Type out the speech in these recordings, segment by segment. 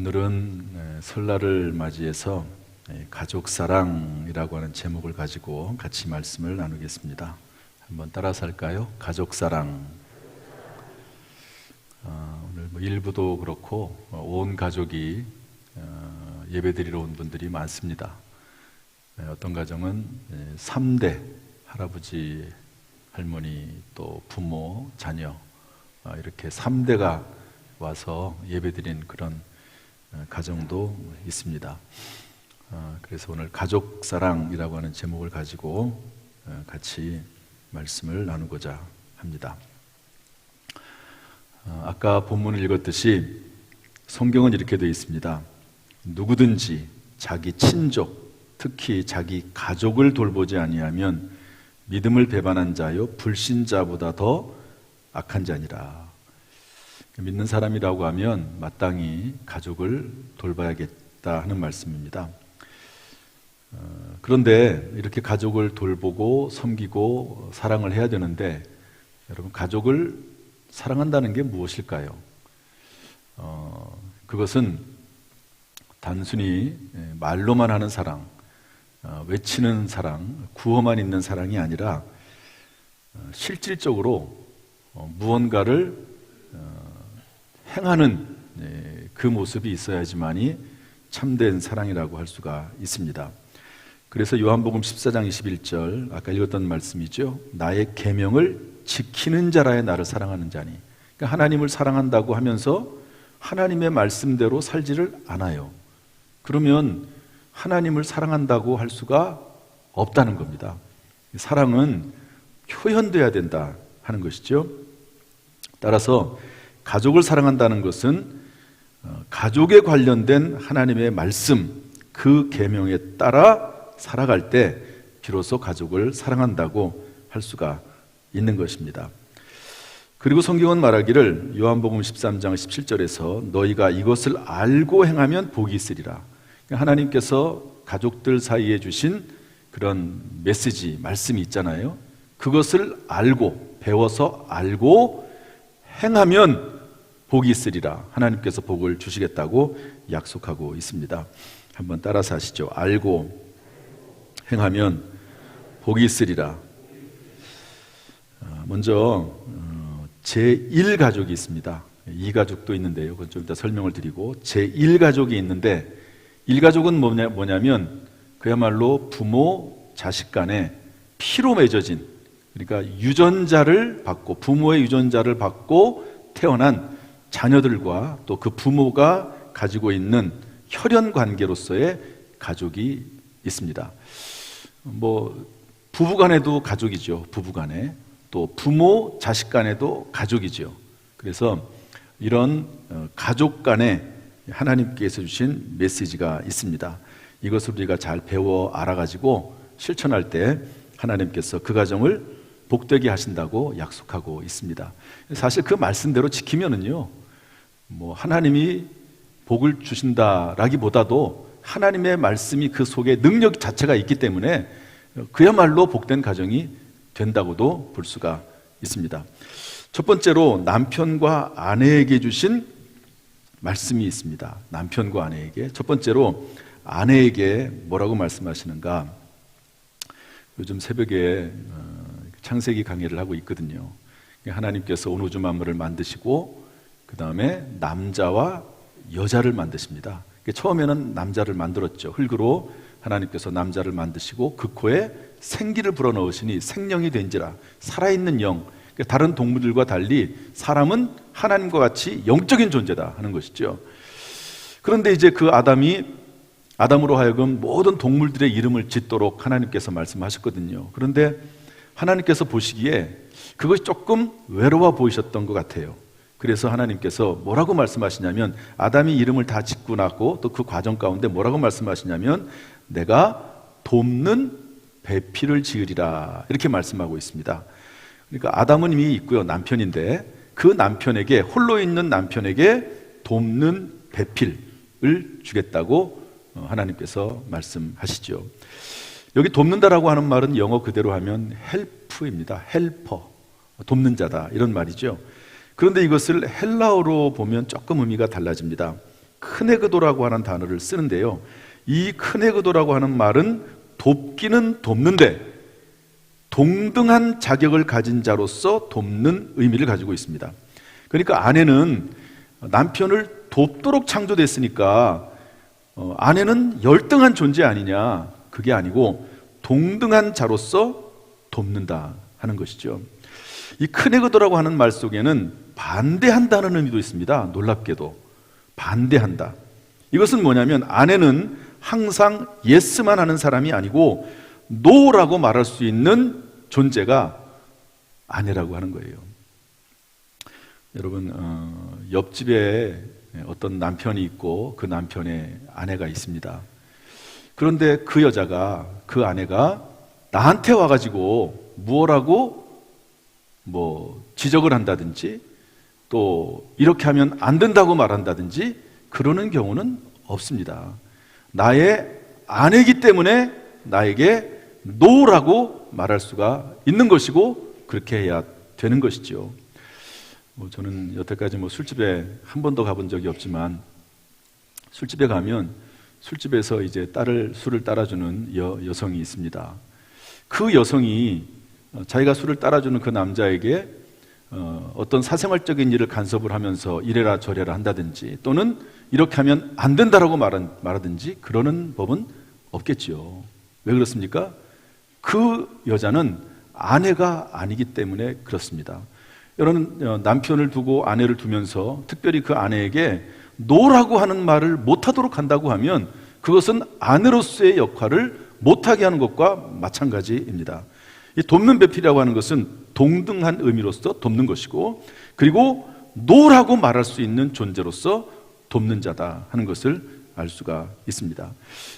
오늘은 설날을 맞이해서 가족사랑이라고 하는 제목을 가지고 같이 말씀을 나누겠습니다. 한번 따라서 할까요? 가족사랑. 오늘 일부도 그렇고 온 가족이 예배드리러 온 분들이 많습니다. 어떤 가정은 3대 할아버지, 할머니, 또 부모, 자녀 이렇게 3대가 와서 예배드린 그런 가정도 있습니다. 그래서 오늘 가족사랑이라고 하는 제목을 가지고 같이 말씀을 나누고자 합니다. 아까 본문을 읽었듯이 성경은 이렇게 되어 있습니다. 누구든지 자기 친족, 특히 자기 가족을 돌보지 아니하면 믿음을 배반한 자요 불신자보다 더 악한 자니라. 믿는 사람이라고 하면 마땅히 가족을 돌봐야겠다 하는 말씀입니다. 그런데 이렇게 가족을 돌보고 섬기고 사랑을 해야 되는데, 여러분, 가족을 사랑한다는 게 무엇일까요? 그것은 단순히 말로만 하는 사랑, 외치는 사랑, 구호만 있는 사랑이 아니라 실질적으로 무언가를 행하는 그 모습이 있어야지만이 참된 사랑이라고 할 수가 있습니다. 그래서 요한복음 14장 21절 아까 읽었던 말씀이죠. 나의 계명을 지키는 자라야 나를 사랑하는 자니. 그러니까 하나님을 사랑한다고 하면서 하나님의 말씀대로 살지를 않아요. 그러면 하나님을 사랑한다고 할 수가 없다는 겁니다. 사랑은 표현돼야 된다 하는 것이죠. 따라서 가족을 사랑한다는 것은 가족에 관련된 하나님의 말씀, 그 계명에 따라 살아갈 때 비로소 가족을 사랑한다고 할 수가 있는 것입니다. 그리고 성경은 말하기를 요한복음 13장 17절에서 너희가 이것을 알고 행하면 복이 있으리라. 하나님께서 가족들 사이에 주신 그런 메시지, 말씀이 있잖아요. 그것을 알고, 배워서 알고 행하면 복이 있으리라. 하나님께서 복을 주시겠다고 약속하고 있습니다. 한번 따라서 하시죠. 알고 행하면 복이 있으리라. 먼저 제1가족이 있습니다. 2가족도 있는데요. 그건 좀 이따 설명을 드리고, 제1가족이 있는데, 1가족은 뭐냐면 그야말로 부모, 자식 간에 피로 맺어진, 그러니까 유전자를 받고, 부모의 유전자를 받고 태어난 자녀들과 또 그 부모가 가지고 있는 혈연 관계로서의 가족이 있습니다. 부부 간에도 가족이죠. 부부 간에. 또 부모, 자식 간에도 가족이죠. 그래서 이런 가족 간에 하나님께서 주신 메시지가 있습니다. 이것을 우리가 잘 배워 알아가지고 실천할 때 하나님께서 그 가정을 복되게 하신다고 약속하고 있습니다. 사실 그 말씀대로 지키면은요, 하나님이 복을 주신다라기보다도 하나님의 말씀이 그 속에 능력 자체가 있기 때문에 그야말로 복된 가정이 된다고도 볼 수가 있습니다. 첫 번째로 남편과 아내에게 주신 말씀이 있습니다. 남편과 아내에게. 첫 번째로 아내에게 뭐라고 말씀하시는가? 요즘 새벽에 창세기 강의를 하고 있거든요. 하나님께서 온 우주 만물을 만드시고 그 다음에 남자와 여자를 만드십니다. 처음에는 남자를 만들었죠. 흙으로 하나님께서 남자를 만드시고 그 코에 생기를 불어넣으시니 생명이 된지라. 살아있는 영. 다른 동물들과 달리 사람은 하나님과 같이 영적인 존재다 하는 것이죠. 그런데 이제 그 아담으로 하여금 모든 동물들의 이름을 짓도록 하나님께서 말씀하셨거든요. 그런데 하나님께서 보시기에 그것이 조금 외로워 보이셨던 것 같아요. 그래서 하나님께서 뭐라고 말씀하시냐면, 아담이 이름을 다 짓고 나고 또 그 과정 가운데 뭐라고 말씀하시냐면, 내가 돕는 배필을 지으리라, 이렇게 말씀하고 있습니다. 그러니까 아담은 이미 있고요, 남편인데 그 남편에게, 홀로 있는 남편에게 돕는 배필을 주겠다고 하나님께서 말씀하시죠. 여기 돕는다라고 하는 말은 영어 그대로 하면 헬프입니다. 헬퍼, 돕는 자다, 이런 말이죠. 그런데 이것을 헬라어로 보면 조금 의미가 달라집니다. 크네그도라고 하는 단어를 쓰는데요. 이 크네그도라고 하는 말은 돕기는 돕는데 동등한 자격을 가진 자로서 돕는 의미를 가지고 있습니다. 그러니까 아내는 남편을 돕도록 창조됐으니까 아내는 열등한 존재 아니냐, 그게 아니고 동등한 자로서 돕는다 하는 것이죠. 이 크네그도라고 하는 말 속에는 반대한다는 의미도 있습니다. 놀랍게도 반대한다. 이것은 뭐냐면 아내는 항상 예스만 하는 사람이 아니고 노라고 말할 수 있는 존재가 아내라고 하는 거예요. 여러분, 옆집에 어떤 남편이 있고 그 남편의 아내가 있습니다. 그런데 그 여자가, 그 아내가 나한테 와가지고 무엇라고 지적을 한다든지 또 이렇게 하면 안 된다고 말한다든지 그러는 경우는 없습니다. 나의 아내이기 때문에 나에게 노라고 말할 수가 있는 것이고 그렇게 해야 되는 것이죠. 저는 여태까지 술집에 한 번도 가본 적이 없지만 술집에 가면 술집에서 이제 술을 따라주는 여성이 있습니다. 그 여성이 자기가 술을 따라주는 그 남자에게 어떤 사생활적인 일을 간섭을 하면서 이래라 저래라 한다든지 또는 이렇게 하면 안 된다라고 말하든지 그러는 법은 없겠지요. 왜 그렇습니까? 그 여자는 아내가 아니기 때문에 그렇습니다. 여러분, 남편을 두고 아내를 두면서 특별히 그 아내에게 노라고 하는 말을 못하도록 한다고 하면 그것은 아내로서의 역할을 못하게 하는 것과 마찬가지입니다. 이 돕는 배필이라고 하는 것은 동등한 의미로서 돕는 것이고 그리고 노라고 말할 수 있는 존재로서 돕는 자다 하는 것을 알 수가 있습니다.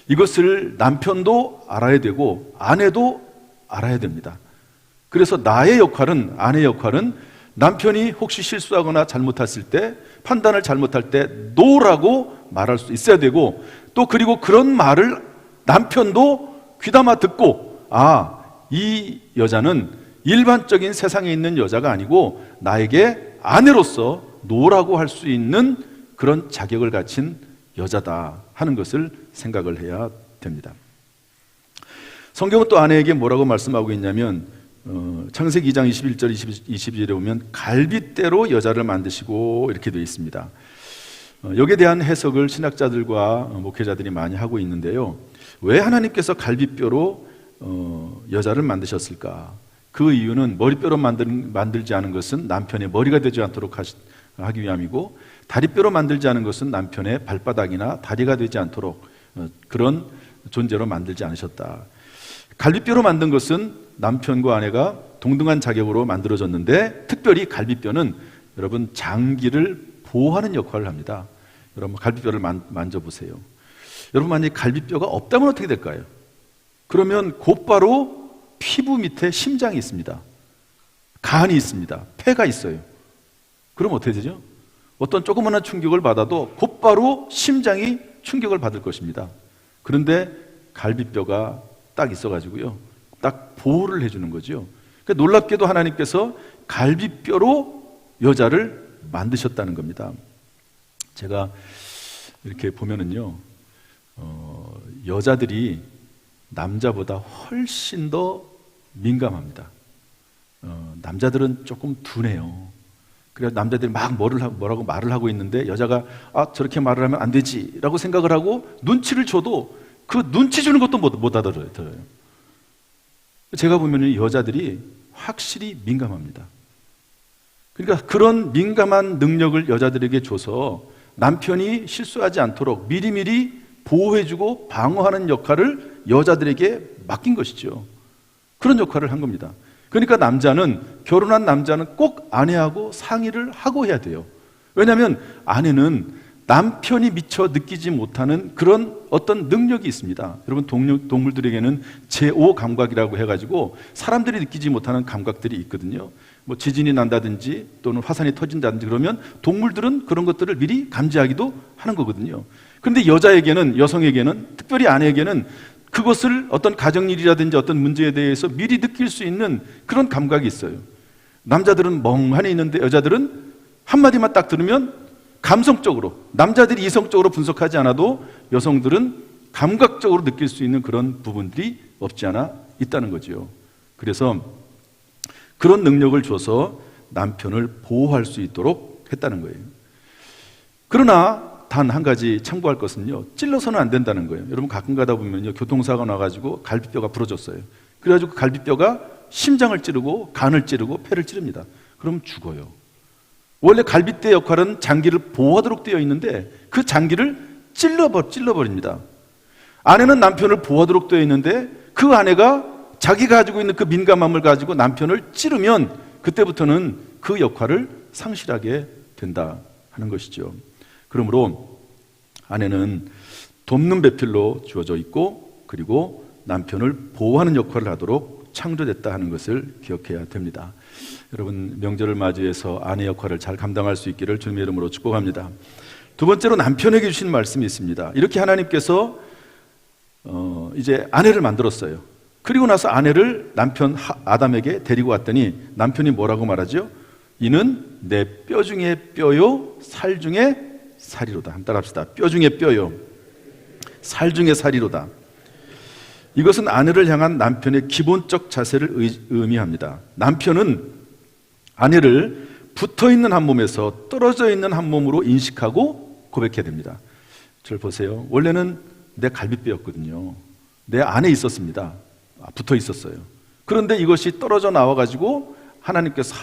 이것을 남편도 알아야 되고 아내도 알아야 됩니다. 그래서 나의 역할은, 아내의 역할은 남편이 혹시 실수하거나 잘못했을 때, 판단을 잘못할 때 노라고 말할 수 있어야 되고 또 그리고 그런 말을 남편도 귀담아 듣고 이 여자는 일반적인 세상에 있는 여자가 아니고 나에게 아내로서 노라고 할 수 있는 그런 자격을 가진 여자다 하는 것을 생각을 해야 됩니다. 성경은 또 아내에게 뭐라고 말씀하고 있냐면 창세기 2장 21절 22절에 보면 갈빗대로 여자를 만드시고 이렇게 되어 있습니다. 여기에 대한 해석을 신학자들과 목회자들이 많이 하고 있는데요. 왜 하나님께서 갈빗뼈로 여자를 만드셨을까? 그 이유는 머리뼈로 만들지 않은 것은 남편의 머리가 되지 않도록 하기 위함이고 다리뼈로 만들지 않은 것은 남편의 발바닥이나 다리가 되지 않도록 그런 존재로 만들지 않으셨다. 갈비뼈로 만든 것은 남편과 아내가 동등한 자격으로 만들어졌는데 특별히 갈비뼈는 여러분 장기를 보호하는 역할을 합니다. 여러분 갈비뼈를 만져보세요. 여러분 만약에 갈비뼈가 없다면 어떻게 될까요? 그러면 곧바로 피부 밑에 심장이 있습니다. 간이 있습니다. 폐가 있어요. 그럼 어떻게 되죠? 어떤 조그마한 충격을 받아도 곧바로 심장이 충격을 받을 것입니다. 그런데 갈비뼈가 딱 있어가지고요, 딱 보호를 해주는 거죠. 그러니까 놀랍게도 하나님께서 갈비뼈로 여자를 만드셨다는 겁니다. 제가 이렇게 보면은요, 여자들이 남자보다 훨씬 더 민감합니다. 남자들은 조금 둔해요. 그래서 남자들이 막 뭐라고 말을 하고 있는데 여자가 저렇게 말을 하면 안 되지 라고 생각을 하고 눈치를 줘도 그 눈치 주는 것도 못 알아들어요. 제가 보면 여자들이 확실히 민감합니다. 그러니까 그런 민감한 능력을 여자들에게 줘서 남편이 실수하지 않도록 미리미리 보호해주고 방어하는 역할을 여자들에게 맡긴 것이죠. 그런 역할을 한 겁니다. 그러니까 결혼한 남자는 꼭 아내하고 상의를 하고 해야 돼요. 왜냐하면 아내는 남편이 미처 느끼지 못하는 그런 어떤 능력이 있습니다. 여러분 동물들에게는 제5 감각이라고 해가지고 사람들이 느끼지 못하는 감각들이 있거든요. 지진이 난다든지 또는 화산이 터진다든지 그러면 동물들은 그런 것들을 미리 감지하기도 하는 거거든요. 그런데 여성에게는 특별히 아내에게는 그것을 어떤 가정일이라든지 어떤 문제에 대해서 미리 느낄 수 있는 그런 감각이 있어요. 남자들은 멍하니 있는데 여자들은 한마디만 딱 들으면 감성적으로, 남자들이 이성적으로 분석하지 않아도 여성들은 감각적으로 느낄 수 있는 그런 부분들이 없지 않아 있다는 거죠. 그래서 그런 능력을 줘서 남편을 보호할 수 있도록 했다는 거예요. 그러나 단 한 가지 참고할 것은요, 찔러서는 안 된다는 거예요. 여러분 가끔 가다 보면요, 교통사고가 나가지고 갈비뼈가 부러졌어요. 그래가지고 그 갈비뼈가 심장을 찌르고 간을 찌르고 폐를 찌릅니다. 그럼 죽어요. 원래 갈비뼈 역할은 장기를 보호하도록 되어 있는데 그 장기를 찔러버립니다. 아내는 남편을 보호하도록 되어 있는데 그 아내가 자기가 가지고 있는 그 민감함을 가지고 남편을 찌르면 그때부터는 그 역할을 상실하게 된다 하는 것이죠. 그러므로 아내는 돕는 배필로 주어져 있고, 그리고 남편을 보호하는 역할을 하도록 창조됐다 하는 것을 기억해야 됩니다. 여러분, 명절을 맞이해서 아내 역할을 잘 감당할 수 있기를 주님의 이름으로 축복합니다. 두 번째로 남편에게 주신 말씀이 있습니다. 이렇게 하나님께서 이제 아내를 만들었어요. 그리고 나서 아내를 남편 아담에게 데리고 왔더니 남편이 뭐라고 말하죠? 이는 내 뼈 중에 뼈요 살 중에 살이로다. 한번 따라합시다. 뼈 중에 뼈요 살 중에 살이로다. 이것은 아내를 향한 남편의 기본적 자세를 의미합니다. 남편은 아내를 붙어있는 한 몸에서 떨어져 있는 한 몸으로 인식하고 고백해야 됩니다. 저를 보세요. 원래는 내 갈비뼈였거든요. 내 안에 있었습니다. 붙어 있었어요. 그런데 이것이 떨어져 나와가지고 하나님께서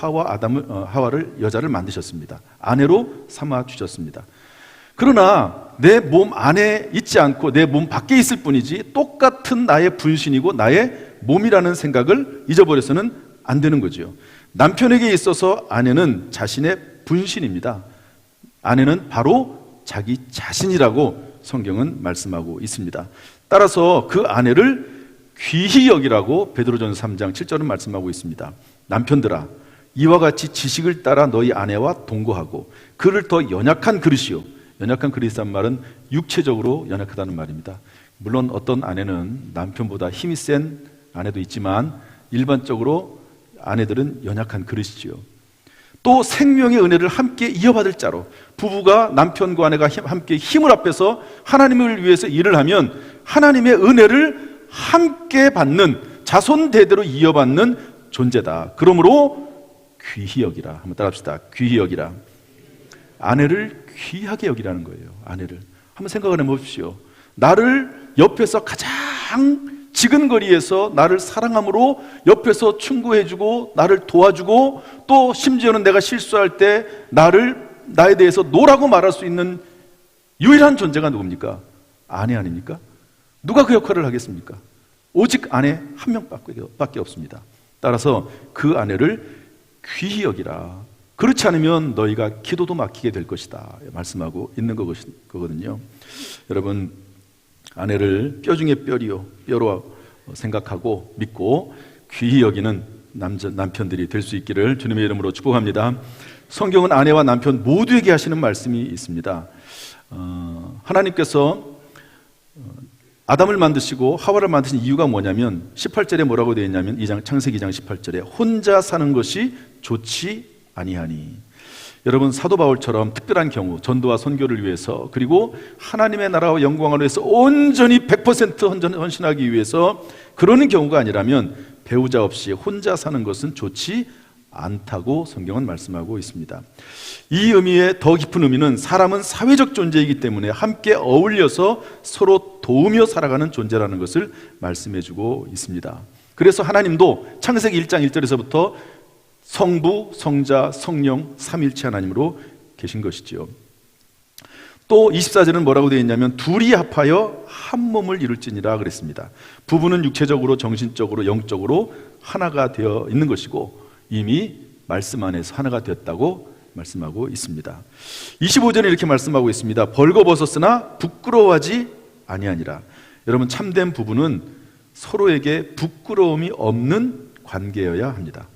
하와를 여자를 만드셨습니다. 아내로 삼아 주셨습니다. 그러나 내 몸 안에 있지 않고 내 몸 밖에 있을 뿐이지 똑같은 나의 분신이고 나의 몸이라는 생각을 잊어버려서는 안 되는 거죠. 남편에게 있어서 아내는 자신의 분신입니다. 아내는 바로 자기 자신이라고 성경은 말씀하고 있습니다. 따라서 그 아내를 귀히 여기라고 베드로전서 3장 7절은 말씀하고 있습니다. 남편들아, 이와 같이 지식을 따라 너희 아내와 동거하고 그를 더 연약한 그릇이요. 연약한 그릇이란 말은 육체적으로 연약하다는 말입니다. 물론 어떤 아내는 남편보다 힘이 센 아내도 있지만 일반적으로 아내들은 연약한 그릇이지요. 또 생명의 은혜를 함께 이어받을 자로, 부부가 남편과 아내가 함께 힘을 합해서 하나님을 위해서 일을 하면 하나님의 은혜를 함께 받는, 자손 대대로 이어받는 존재다. 그러므로 귀히 여기라. 한번 따라합시다. 귀히 여기라. 아내를 귀하게 여기라는 거예요. 아내를 한번 생각을 해보십시오. 나를 옆에서 가장 지근거리에서 나를 사랑함으로 옆에서 충고해주고 나를 도와주고, 또 심지어는 내가 실수할 때 나에 대해서 노라고 말할 수 있는 유일한 존재가 누굽니까? 아내 아닙니까? 누가 그 역할을 하겠습니까? 오직 아내 한 명밖에 없습니다. 따라서 그 아내를 귀히 여기라. 그렇지 않으면 너희가 기도도 막히게 될 것이다 말씀하고 있는 거거든요. 여러분, 아내를 뼈 중에 뼈로 생각하고 믿고 귀히 여기는 남편들이 될 수 있기를 주님의 이름으로 축복합니다. 성경은 아내와 남편 모두에게 하시는 말씀이 있습니다. 하나님께서 아담을 만드시고 하와를 만드신 이유가 뭐냐면 18절에 뭐라고 되어 있냐면 창세기 2장 18절에 혼자 사는 것이 좋지 아니하니. 여러분, 사도 바울처럼 특별한 경우 전도와 선교를 위해서, 그리고 하나님의 나라와 영광을 위해서 온전히 100% 헌신하기 위해서 그러는 경우가 아니라면 배우자 없이 혼자 사는 것은 좋지 않다고 성경은 말씀하고 있습니다. 이 의미의 더 깊은 의미는 사람은 사회적 존재이기 때문에 함께 어울려서 서로 도우며 살아가는 존재라는 것을 말씀해주고 있습니다. 그래서 하나님도 창세기 1장 1절에서부터 성부, 성자, 성령, 삼일체 하나님으로 계신 것이지요. 또 24절은 뭐라고 되어 있냐면 둘이 합하여 한 몸을 이룰지니라 그랬습니다. 부부는 육체적으로, 정신적으로, 영적으로 하나가 되어 있는 것이고 이미 말씀 안에서 하나가 되었다고 말씀하고 있습니다. 25절에 이렇게 말씀하고 있습니다. 벌거벗었으나 부끄러워하지 아니하니라. 여러분, 참된 부부는 서로에게 부끄러움이 없는 관계여야 합니다.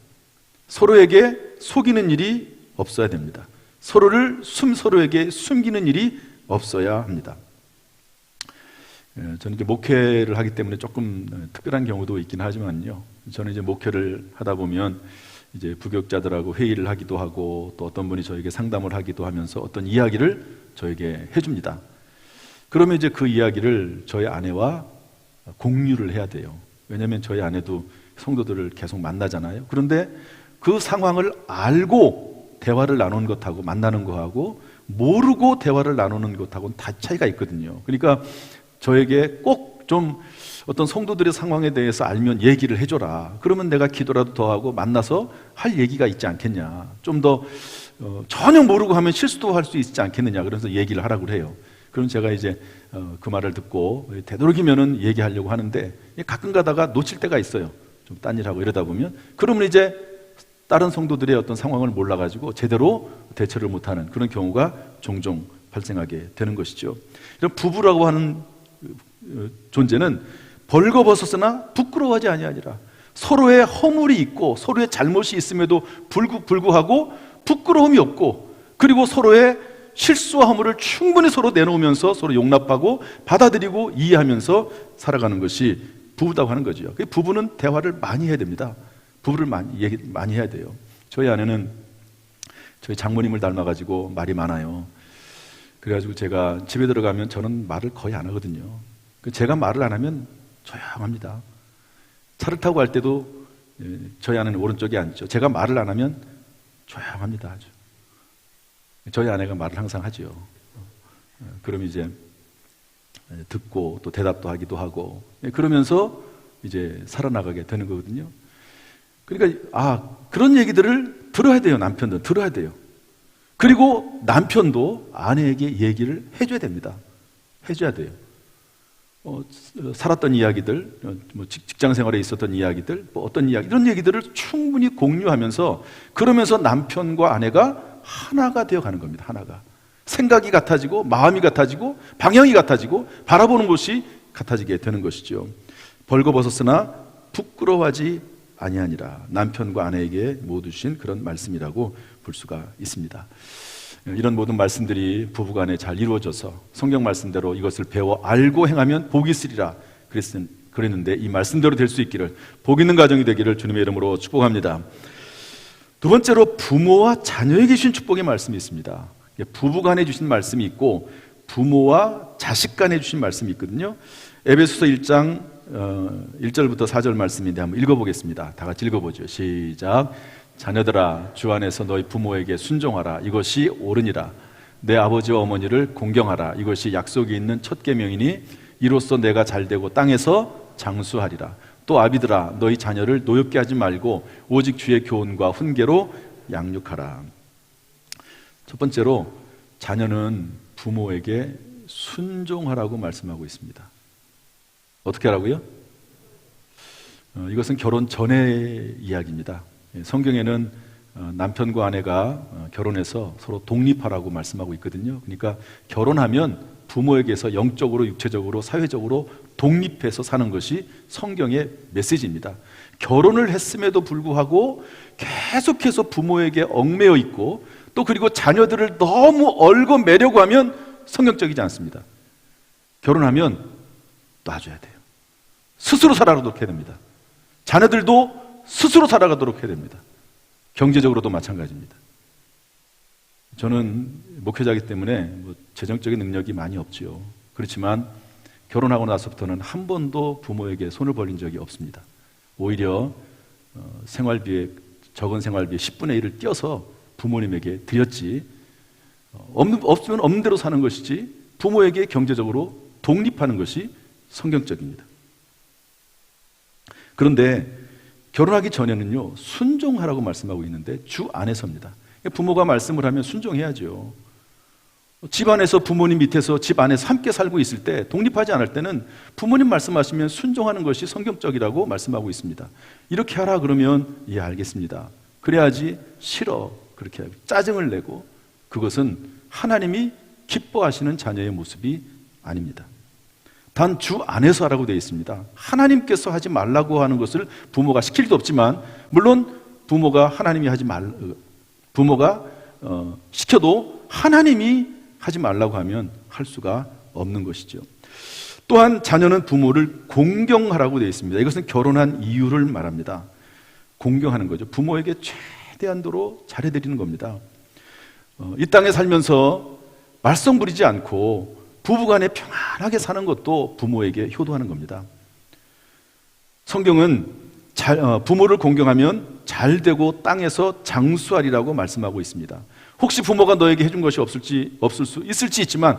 서로에게 속이는 일이 없어야 됩니다. 서로에게 숨기는 일이 없어야 합니다. 저는 이제 목회를 하기 때문에 조금 특별한 경우도 있긴 하지만요. 저는 이제 목회를 하다 보면 이제 부교육자들하고 회의를 하기도 하고 또 어떤 분이 저에게 상담을 하기도 하면서 어떤 이야기를 저에게 해줍니다. 그러면 이제 그 이야기를 저희 아내와 공유를 해야 돼요. 왜냐하면 저희 아내도 성도들을 계속 만나잖아요. 그런데 그 상황을 알고 대화를 나누는 것하고 만나는 것하고 모르고 대화를 나누는 것하고는 다 차이가 있거든요. 그러니까 저에게 꼭 좀 어떤 성도들의 상황에 대해서 알면 얘기를 해줘라. 그러면 내가 기도라도 더 하고 만나서 할 얘기가 있지 않겠냐. 좀 더 전혀 모르고 하면 실수도 할 수 있지 않겠느냐. 그래서 얘기를 하라고 해요. 그럼 제가 이제 그 말을 듣고 되도록이면은 얘기하려고 하는데 가끔 가다가 놓칠 때가 있어요. 좀 딴 일하고 이러다 보면. 그러면 이제 다른 성도들의 어떤 상황을 몰라가지고 제대로 대처를 못하는 그런 경우가 종종 발생하게 되는 것이죠. 이런 부부라고 하는 존재는 벌거벗었으나 부끄러워하지 아니하니라. 서로의 허물이 있고 서로의 잘못이 있음에도 불구하고 부끄러움이 없고, 그리고 서로의 실수와 허물을 충분히 서로 내놓으면서 서로 용납하고 받아들이고 이해하면서 살아가는 것이 부부다고 하는 거죠. 부부는 대화를 많이 해야 됩니다. 부부를 많이 해야 돼요. 저희 아내는 저희 장모님을 닮아가지고 말이 많아요. 그래가지고 제가 집에 들어가면 저는 말을 거의 안 하거든요. 제가 말을 안 하면 조용합니다. 차를 타고 갈 때도 저희 아내는 오른쪽에 앉죠. 제가 말을 안 하면 조용합니다. 아주. 저희 아내가 말을 항상 하죠. 그럼 이제 듣고 또 대답도 하기도 하고 그러면서 이제 살아나가게 되는 거거든요. 그러니까 그런 얘기들을 들어야 돼요. 남편도 들어야 돼요. 그리고 남편도 아내에게 얘기를 해줘야 됩니다. 해줘야 돼요. 살았던 이야기들, 직장 생활에 있었던 이야기들, 어떤 이야기, 이런 얘기들을 충분히 공유하면서 그러면서 남편과 아내가 하나가 되어 가는 겁니다. 하나가. 생각이 같아지고 마음이 같아지고 방향이 같아지고 바라보는 곳이 같아지게 되는 것이죠. 벌거벗었으나 부끄러워하지 아니하니라. 남편과 아내에게 모두 주신 그런 말씀이라고 볼 수가 있습니다. 이런 모든 말씀들이 부부간에 잘 이루어져서 성경 말씀대로 이것을 배워 알고 행하면 복이 있으리라 그랬는데 이 말씀대로 될 수 있기를, 복 있는 가정이 되기를 주님의 이름으로 축복합니다. 두 번째로 부모와 자녀에게 주신 축복의 말씀이 있습니다. 부부간에 주신 말씀이 있고 부모와 자식간에 주신 말씀이 있거든요. 에베소서 1장 1절부터 4절 말씀인데 한번 읽어보겠습니다. 다 같이 읽어보죠. 시작. 자녀들아, 주 안에서 너희 부모에게 순종하라. 이것이 옳으니라. 내 아버지와 어머니를 공경하라. 이것이 약속이 있는 첫 계명이니 이로써 내가 잘되고 땅에서 장수하리라. 또 아비들아, 너희 자녀를 노엽게 하지 말고 오직 주의 교훈과 훈계로 양육하라. 첫 번째로 자녀는 부모에게 순종하라고 말씀하고 있습니다. 어떻게 하라고요? 이것은 결혼 전의 이야기입니다. 성경에는 남편과 아내가 결혼해서 서로 독립하라고 말씀하고 있거든요. 그러니까 결혼하면 부모에게서 영적으로, 육체적으로, 사회적으로 독립해서 사는 것이 성경의 메시지입니다. 결혼을 했음에도 불구하고 계속해서 부모에게 얽매여 있고 또 그리고 자녀들을 너무 얽어매려고 하면 성경적이지 않습니다. 결혼하면 놔줘야 돼요. 스스로 살아가도록 해야 됩니다. 자녀들도 스스로 살아가도록 해야 됩니다. 경제적으로도 마찬가지입니다. 저는 목회자이기 때문에 재정적인 능력이 많이 없지요. 그렇지만 결혼하고 나서부터는 한 번도 부모에게 손을 벌린 적이 없습니다. 오히려 생활비에, 적은 생활비에 10분의 1을 띄어서 부모님에게 드렸지, 없으면 없는 대로 사는 것이지 부모에게 경제적으로 독립하는 것이 성경적입니다. 그런데 결혼하기 전에는요, 순종하라고 말씀하고 있는데 주 안에서입니다. 부모가 말씀을 하면 순종해야죠. 집 안에서 부모님 밑에서 집 안에서 함께 살고 있을 때, 독립하지 않을 때는 부모님 말씀하시면 순종하는 것이 성경적이라고 말씀하고 있습니다. 이렇게 하라 그러면 예, 알겠습니다. 그래야지 싫어 그렇게 하고 짜증을 내고, 그것은 하나님이 기뻐하시는 자녀의 모습이 아닙니다. 단 주 안에서 하라고 되어 있습니다. 하나님께서 하지 말라고 하는 것을 부모가 시킬 수 없지만, 물론 부모가 시켜도 하나님이 하지 말라고 하면 할 수가 없는 것이죠. 또한 자녀는 부모를 공경하라고 되어 있습니다. 이것은 결혼한 이유를 말합니다. 공경하는 거죠. 부모에게 최대한도로 잘해드리는 겁니다. 이 땅에 살면서 말썽 부리지 않고 부부간에 평안하게 사는 것도 부모에게 효도하는 겁니다. 성경은 부모를 공경하면 잘되고 땅에서 장수하리라고 말씀하고 있습니다. 혹시 부모가 너에게 해준 것이 없을 수 있을지 있지만,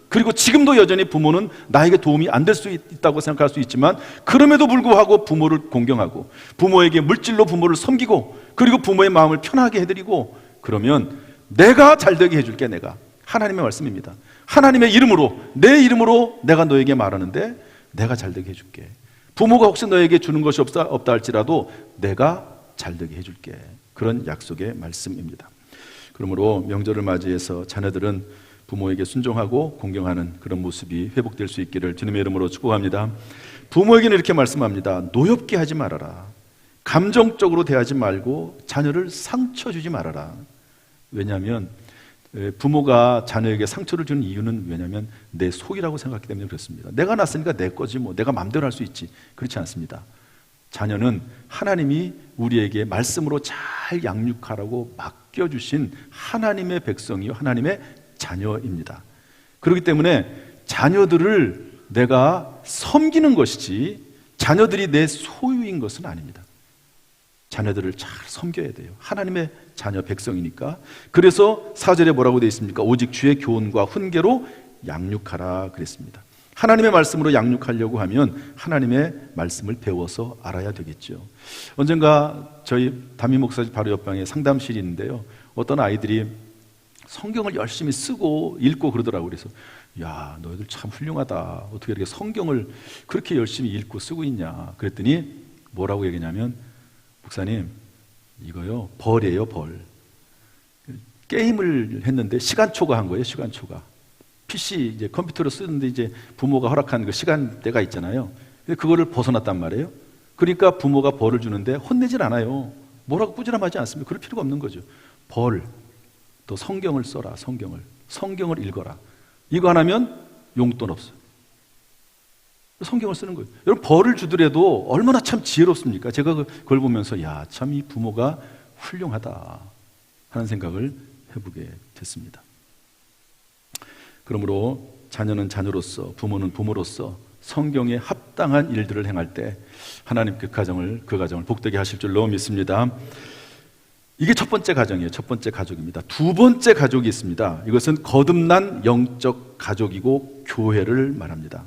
그리고 지금도 여전히 부모는 나에게 도움이 안 될 수 있다고 생각할 수 있지만, 그럼에도 불구하고 부모를 공경하고 부모에게 물질로 부모를 섬기고 그리고 부모의 마음을 편하게 해드리고 그러면 내가 잘되게 해줄게. 내가 하나님의 말씀입니다. 하나님의 이름으로, 내 이름으로 내가 너에게 말하는데 내가 잘되게 해줄게. 부모가 혹시 너에게 주는 것이 없다 할지라도 내가 잘되게 해줄게. 그런 약속의 말씀입니다. 그러므로 명절을 맞이해서 자녀들은 부모에게 순종하고 공경하는 그런 모습이 회복될 수 있기를 주님의 이름으로 축복합니다. 부모에게는 이렇게 말씀합니다. 노엽게 하지 말아라. 감정적으로 대하지 말고 자녀를 상처 주지 말아라. 왜냐하면 부모가 자녀에게 상처를 주는 이유는 왜냐하면 내 속이라고 생각하기 때문에 그렇습니다. 내가 낳았으니까 내 거지 뭐, 내가 마음대로 할 수 있지. 그렇지 않습니다. 자녀는 하나님이 우리에게 말씀으로 잘 양육하라고 맡겨주신 하나님의 백성이요 하나님의 자녀입니다. 그렇기 때문에 자녀들을 내가 섬기는 것이지 자녀들이 내 소유인 것은 아닙니다. 자녀들을 잘 섬겨야 돼요. 하나님의 자녀 백성이니까. 그래서 4절에 뭐라고 되어 있습니까? 오직 주의 교훈과 훈계로 양육하라 그랬습니다. 하나님의 말씀으로 양육하려고 하면 하나님의 말씀을 배워서 알아야 되겠죠. 언젠가 저희 담임 목사님 바로 옆방에 상담실이 있는데요, 어떤 아이들이 성경을 열심히 쓰고 읽고 그러더라고요. 그래서 야, 너희들 참 훌륭하다. 어떻게 이렇게 성경을 그렇게 열심히 읽고 쓰고 있냐. 그랬더니 뭐라고 얘기냐면, 목사님 이거요 벌이에요. 벌. 게임을 했는데 시간 초과한 거예요. 시간 초과. PC 이제 컴퓨터로 쓰는데 이제 부모가 허락한 그 시간대가 있잖아요. 근데 그거를 벗어났단 말이에요. 그러니까 부모가 벌을 주는데 혼내질 않아요. 뭐라고 꾸지람하지 않습니다. 그럴 필요가 없는 거죠. 벌. 또 성경을 써라. 성경을 읽어라. 이거 안 하면 용돈 없어요. 성경을 쓰는 거예요. 여러분, 벌을 주더라도 얼마나 참 지혜롭습니까? 제가 그걸 보면서 야, 참 이 부모가 훌륭하다 하는 생각을 해보게 됐습니다. 그러므로 자녀는 자녀로서, 부모는 부모로서 성경에 합당한 일들을 행할 때 하나님 그 가정을 복되게 하실 줄로 믿습니다. 이게 첫 번째 가정이에요. 첫 번째 가족입니다. 두 번째 가족이 있습니다. 이것은 거듭난 영적 가족이고 교회를 말합니다.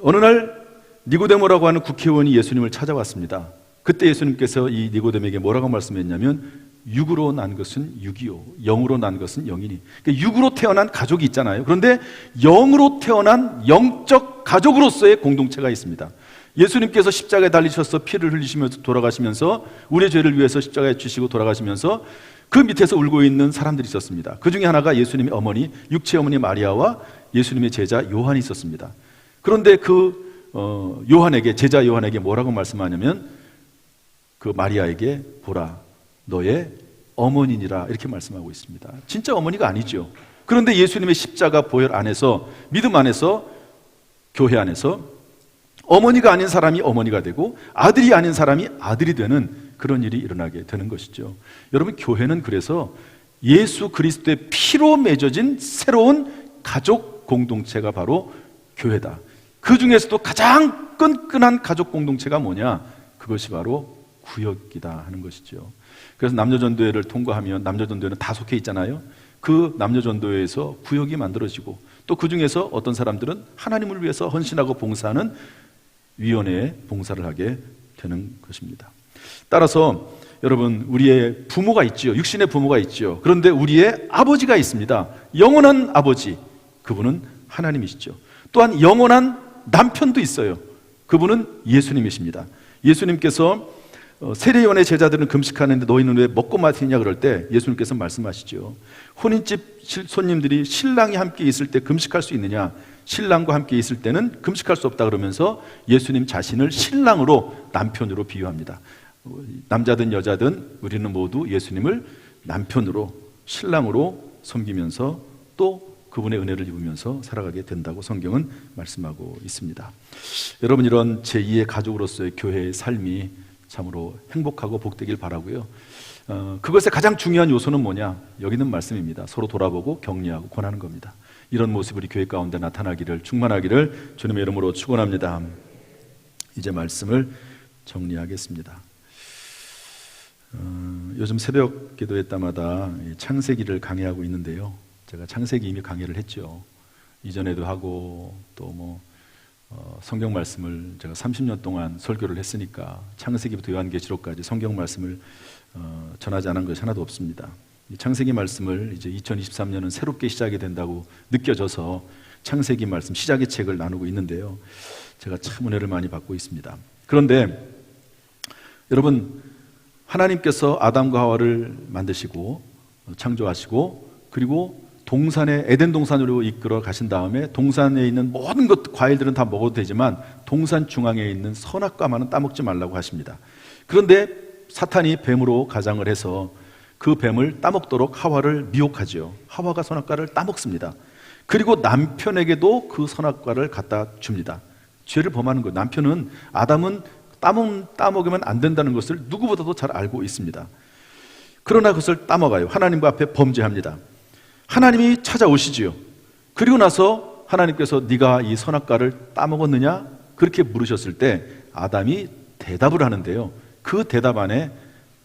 어느 날 니고데모라고 하는 국회의원이 예수님을 찾아왔습니다. 그때 예수님께서 이 니고데모에게 뭐라고 말씀했냐면, 육으로 난 것은 육이요, 영으로 난 것은 영이니. 그러니까 육으로 태어난 가족이 있잖아요. 그런데 영으로 태어난 영적 가족으로서의 공동체가 있습니다. 예수님께서 십자가에 달리셔서 피를 흘리시면서 돌아가시면서 우리의 죄를 위해서 십자가에 지시고 돌아가시면서 그 밑에서 울고 있는 사람들이 있었습니다. 그 중에 하나가 예수님의 어머니, 육체 어머니 마리아와 예수님의 제자 요한이 있었습니다. 그런데 제자 요한에게 뭐라고 말씀하냐면, 그 마리아에게 보라, 너의 어머니니라, 이렇게 말씀하고 있습니다. 진짜 어머니가 아니죠. 그런데 예수님의 십자가 보혈 안에서, 믿음 안에서, 교회 안에서 어머니가 아닌 사람이 어머니가 되고 아들이 아닌 사람이 아들이 되는 그런 일이 일어나게 되는 것이죠. 여러분, 교회는 그래서 예수 그리스도의 피로 맺어진 새로운 가족 공동체가 바로 교회다. 그 중에서도 가장 끈끈한 가족 공동체가 뭐냐? 그것이 바로 구역이다 하는 것이죠. 그래서 남녀전도회를 통과하면, 남녀전도회는 다 속해 있잖아요. 그 남녀전도회에서 구역이 만들어지고, 또 그 중에서 어떤 사람들은 하나님을 위해서 헌신하고 봉사하는 위원회에 봉사를 하게 되는 것입니다. 따라서 여러분, 우리의 부모가 있지요. 육신의 부모가 있지요. 그런데 우리의 아버지가 있습니다. 영원한 아버지, 그분은 하나님이시죠. 또한 영원한 남편도 있어요. 그분은 예수님이십니다. 예수님께서 세례요한의 제자들은 금식하는데 너희는 왜 먹고 마시냐 그럴 때 예수님께서 말씀하시죠. 혼인집 손님들이 신랑이 함께 있을 때 금식할 수 있느냐? 신랑과 함께 있을 때는 금식할 수 없다 그러면서 예수님 자신을 신랑으로, 남편으로 비유합니다. 남자든 여자든 우리는 모두 예수님을 남편으로, 신랑으로 섬기면서 또 그분의 은혜를 입으면서 살아가게 된다고 성경은 말씀하고 있습니다. 여러분, 이런 제2의 가족으로서의 교회의 삶이 참으로 행복하고 복되길 바라고요. 그것의 가장 중요한 요소는 뭐냐? 여기 있는 말씀입니다. 서로 돌아보고 격려하고 권하는 겁니다. 이런 모습이 우리 교회 가운데 나타나기를, 충만하기를 주님의 이름으로 축원합니다. 이제 말씀을 정리하겠습니다. 요즘 새벽 기도회 때마다 창세기를 강의하고 있는데요. 제가 창세기 이미 강의를 했죠. 이전에도 하고 또 성경 말씀을 제가 30년 동안 설교를 했으니까 창세기부터 요한계시록까지 성경 말씀을 전하지 않은 것이 하나도 없습니다. 이 창세기 말씀을 이제 2023년은 새롭게 시작이 된다고 느껴져서 창세기 말씀 시작의 책을 나누고 있는데요. 제가 참 은혜를 많이 받고 있습니다. 그런데 여러분, 하나님께서 아담과 하와를 만드시고 창조하시고 그리고 동산에 에덴 동산으로 이끌어 가신 다음에 동산에 있는 모든 것 과일들은 다 먹어도 되지만 동산 중앙에 있는 선악과만은 따먹지 말라고 하십니다. 그런데 사탄이 뱀으로 가장을 해서 그 뱀을 따먹도록 하와를 미혹하죠. 하와가 선악과를 따먹습니다. 그리고 남편에게도 그 선악과를 갖다 줍니다. 죄를 범하는 거예요. 남편은 아담은 따먹으면 안 된다는 것을 누구보다도 잘 알고 있습니다. 그러나 그것을 따먹어요. 하나님과 앞에 범죄합니다. 하나님이 찾아오시지요. 그리고 나서 하나님께서 네가 이 선악과를 따먹었느냐? 그렇게 물으셨을 때 아담이 대답을 하는데요. 그 대답 안에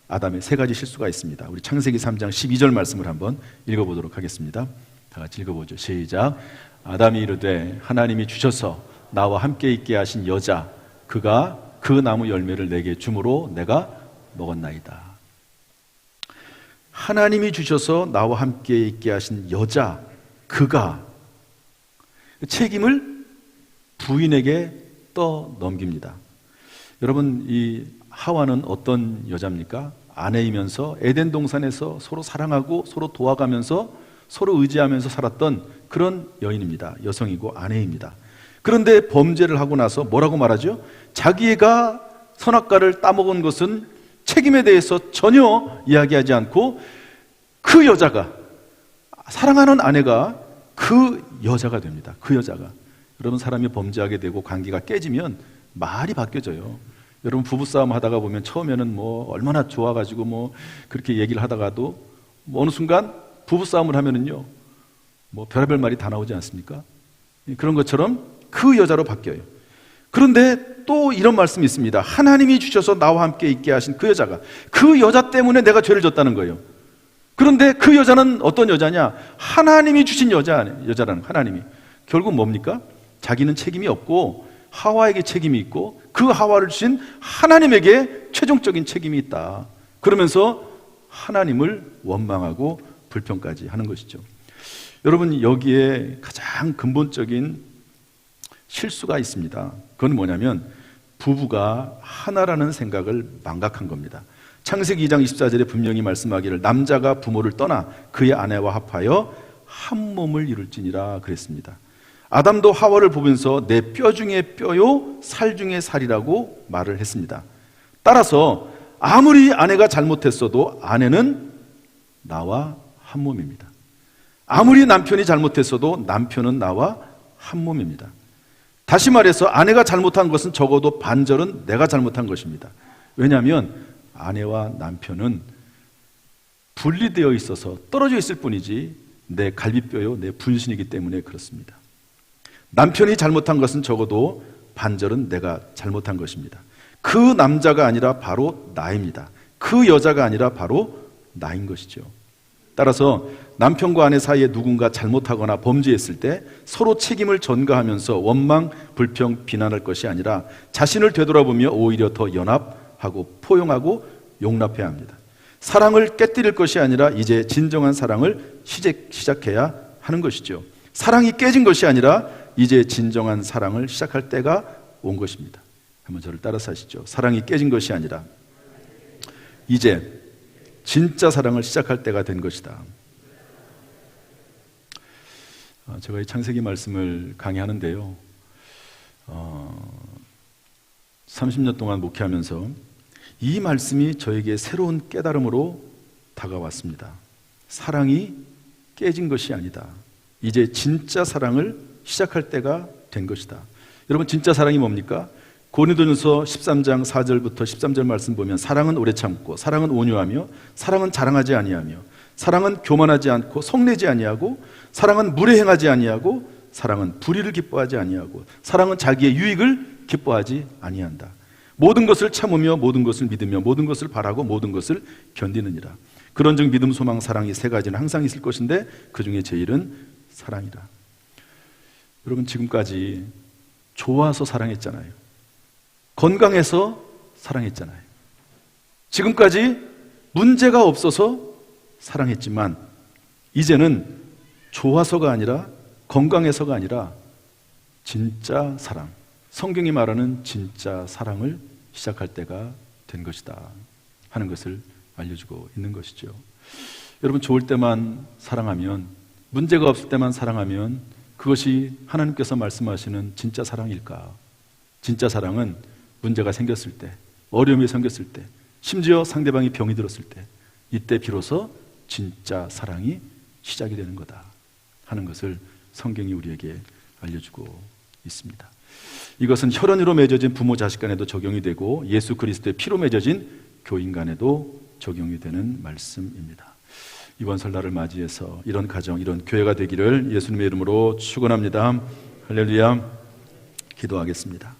아담의 세 가지 실수가 있습니다. 우리 창세기 3장 12절 말씀을 한번 읽어보도록 하겠습니다. 다 같이 읽어보죠. 시작. 아담이 이르되 하나님이 주셔서 나와 함께 있게 하신 여자 그가 그 나무 열매를 내게 주므로 내가 먹었나이다. 하나님이 주셔서 나와 함께 있게 하신 여자 그가 책임을 부인에게 떠넘깁니다. 여러분, 이 하와는 어떤 여자입니까? 아내이면서 에덴 동산에서 서로 사랑하고 서로 도와가면서 서로 의지하면서 살았던 그런 여인입니다. 여성이고 아내입니다. 그런데 범죄를 하고 나서 뭐라고 말하죠? 자기가 선악과를 따먹은 것은 책임에 대해서 전혀 이야기하지 않고 그 여자가, 사랑하는 아내가 그 여자가 됩니다. 그 여자가. 여러분, 사람이 범죄하게 되고 관계가 깨지면 말이 바뀌어져요. 여러분, 부부싸움 하다가 보면 처음에는 얼마나 좋아가지고 그렇게 얘기를 하다가도 어느 순간 부부싸움을 하면은요 별의별 말이 다 나오지 않습니까? 그런 것처럼 그 여자로 바뀌어요. 그런데 또 이런 말씀이 있습니다. 하나님이 주셔서 나와 함께 있게 하신 그 여자가, 그 여자 때문에 내가 죄를 졌다는 거예요. 그런데 그 여자는 어떤 여자냐? 하나님이 주신 여자라는, 하나님이. 결국 뭡니까? 자기는 책임이 없고 하와에게 책임이 있고 그 하와를 주신 하나님에게 최종적인 책임이 있다. 그러면서 하나님을 원망하고 불평까지 하는 것이죠. 여러분, 여기에 가장 근본적인 실수가 있습니다. 그건 뭐냐면 부부가 하나라는 생각을 망각한 겁니다. 창세기 2장 24절에 분명히 말씀하기를 남자가 부모를 떠나 그의 아내와 합하여 한 몸을 이룰지니라 그랬습니다. 아담도 하와를 보면서 내 뼈 중에 뼈요 살 중에 살이라고 말을 했습니다. 따라서 아무리 아내가 잘못했어도 아내는 나와 한 몸입니다. 아무리 남편이 잘못했어도 남편은 나와 한 몸입니다. 다시 말해서 아내가 잘못한 것은 적어도 반절은 내가 잘못한 것입니다. 왜냐하면 아내와 남편은 분리되어 있어서 떨어져 있을 뿐이지 내 갈비뼈요 내 분신이기 때문에 그렇습니다. 남편이 잘못한 것은 적어도 반절은 내가 잘못한 것입니다. 그 남자가 아니라 바로 나입니다. 그 여자가 아니라 바로 나인 것이죠. 따라서 남편과 아내 사이에 누군가 잘못하거나 범죄했을 때 서로 책임을 전가하면서 원망, 불평, 비난할 것이 아니라 자신을 되돌아보며 오히려 더 연합하고 포용하고 용납해야 합니다. 사랑을 깨뜨릴 것이 아니라 이제 진정한 사랑을 시작해야 하는 것이죠. 사랑이 깨진 것이 아니라 이제 진정한 사랑을 시작할 때가 온 것입니다. 한번 저를 따라서 하시죠. 사랑이 깨진 것이 아니라 이제 진짜 사랑을 시작할 때가 된 것이다. 제가 이 창세기 말씀을 강의하는데요, 30년 동안 목회하면서 이 말씀이 저에게 새로운 깨달음으로 다가왔습니다. 사랑이 깨진 것이 아니다. 이제 진짜 사랑을 시작할 때가 된 것이다. 여러분, 진짜 사랑이 뭡니까? 고린도전서 13장 4절부터 13절 말씀 보면 사랑은 오래 참고 사랑은 온유하며 사랑은 자랑하지 아니하며 사랑은 교만하지 않고 성내지 아니하고 사랑은 무례행하지 아니하고 사랑은 불의를 기뻐하지 아니하고 사랑은 자기의 유익을 기뻐하지 아니한다. 모든 것을 참으며 모든 것을 믿으며 모든 것을 바라고 모든 것을 견디느니라. 그런즉 믿음, 소망, 사랑이 세 가지는 항상 있을 것인데 그 중에 제일은 사랑이라. 여러분, 지금까지 좋아서 사랑했잖아요. 건강해서 사랑했잖아요. 지금까지 문제가 없어서 사랑했지만 이제는 좋아서가 아니라 건강해서가 아니라 진짜 사랑, 성경이 말하는 진짜 사랑을 시작할 때가 된 것이다 하는 것을 알려주고 있는 것이죠. 여러분, 좋을 때만 사랑하면, 문제가 없을 때만 사랑하면 그것이 하나님께서 말씀하시는 진짜 사랑일까? 진짜 사랑은 문제가 생겼을 때, 어려움이 생겼을 때, 심지어 상대방이 병이 들었을 때, 이때 비로소 진짜 사랑이 시작이 되는 거다 하는 것을 성경이 우리에게 알려주고 있습니다. 이것은 혈연으로 맺어진 부모 자식 간에도 적용이 되고 예수 그리스도의 피로 맺어진 교인 간에도 적용이 되는 말씀입니다. 이번 설날을 맞이해서 이런 가정, 이런 교회가 되기를 예수님의 이름으로 축원합니다. 할렐루야. 기도하겠습니다.